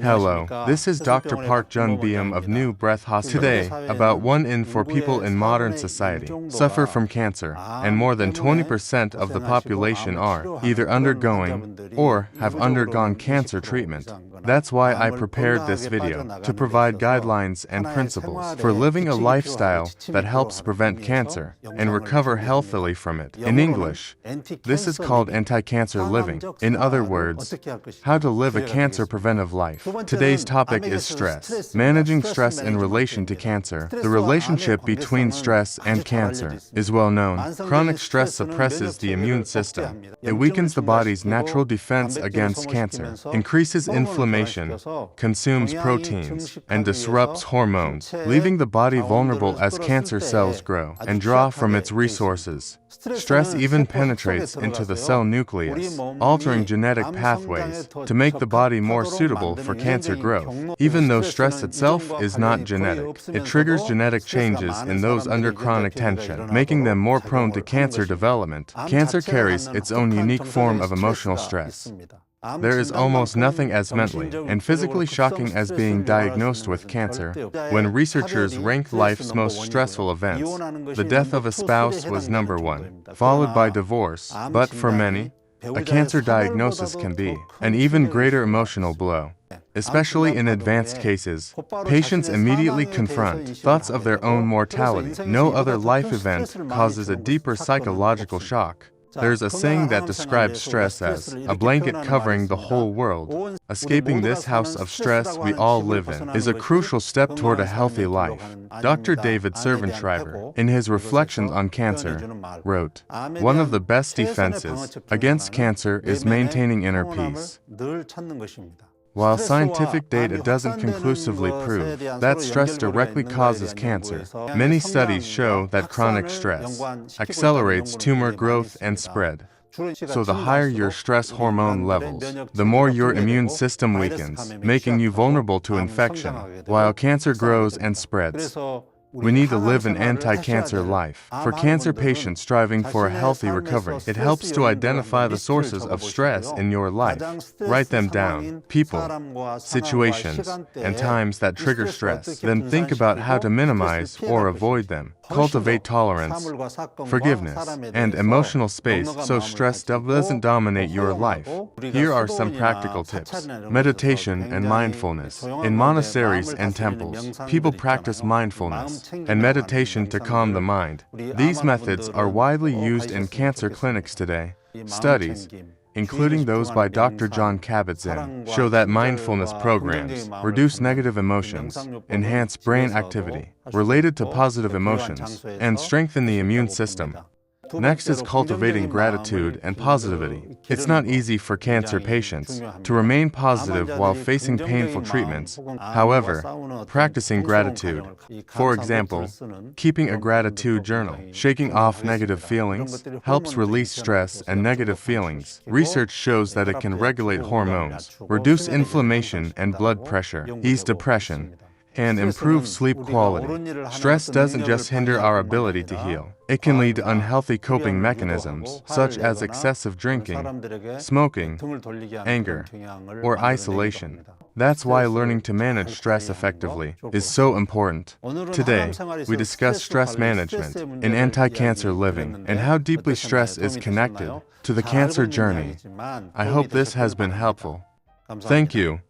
Hello, this is Dr. Park Jun-byum of New Breath Hospital. Today, about 1 in 4 people in modern society suffer from cancer, and more than 20% of the population are either undergoing or have undergone cancer treatment. That's why I prepared this video, to provide guidelines and principles for living a lifestyle that helps prevent cancer and recover healthily from it. In English, this is called anti-cancer living. In other words, how to live a cancer-preventive life. Today's topic is stress. Managing stress in relation to cancer. The relationship between stress and cancer is well known. Chronic stress suppresses the immune system. It weakens the body's natural defense against cancer, increases inflammation, consumes proteins, and disrupts hormones, leaving the body vulnerable as cancer cells grow and draw from its resources. Stress even penetrates into the cell nucleus, altering genetic pathways to make the body more suitable for cancer growth. Even though stress itself is not genetic, it triggers genetic changes in those under chronic tension, making them more prone to cancer development. Cancer carries its own unique form of emotional stress. There is almost nothing as mentally and physically shocking as being diagnosed with cancer. When researchers ranked life's most stressful events, the death of a spouse was number 1, followed by divorce. But for many, a cancer diagnosis can be an even greater emotional blow. Especially in advanced cases, patients immediately confront thoughts of their own mortality. No other life event causes a deeper psychological shock. There's a saying that describes stress as a blanket covering the whole world. Escaping this house of stress we all live in is a crucial step toward a healthy life. Dr. David Servan-Schreiber, in his Reflections on Cancer, wrote, "One of the best defenses against cancer is maintaining inner peace." While scientific data doesn't conclusively prove that stress directly causes cancer, many studies show that chronic stress accelerates tumor growth and spread. So the higher your stress hormone levels, the more your immune system weakens, making you vulnerable to infection, while cancer grows and spreads. We need to live an anti-cancer life. For cancer patients striving for a healthy recovery, it helps to identify the sources of stress in your life. Write them down: people, situations, and times that trigger stress. Then think about how to minimize or avoid them. Cultivate tolerance, forgiveness, and emotional space so stress doesn't dominate your life. Here are some practical tips. Meditation and mindfulness. In monasteries and temples, people practice mindfulness and meditation to calm the mind. These methods are widely used in cancer clinics today. Studies, including those by Dr. John Kabat-Zinn, show that mindfulness programs reduce negative emotions, enhance brain activity related to positive emotions, and strengthen the immune system. Next is cultivating gratitude and positivity. It's not easy for cancer patients to remain positive while facing painful treatments. However, practicing gratitude, for example, keeping a gratitude journal, shaking off negative feelings, helps release stress and negative feelings. Research shows that it can regulate hormones, reduce inflammation and blood pressure, ease depression, and improve sleep quality. Stress doesn't just hinder our ability to heal. It can lead to unhealthy coping mechanisms, such as excessive drinking, smoking, anger, or isolation. That's why learning to manage stress effectively is so important. Today, we discuss stress management in anti-cancer living and how deeply stress is connected to the cancer journey. I hope this has been helpful. Thank you.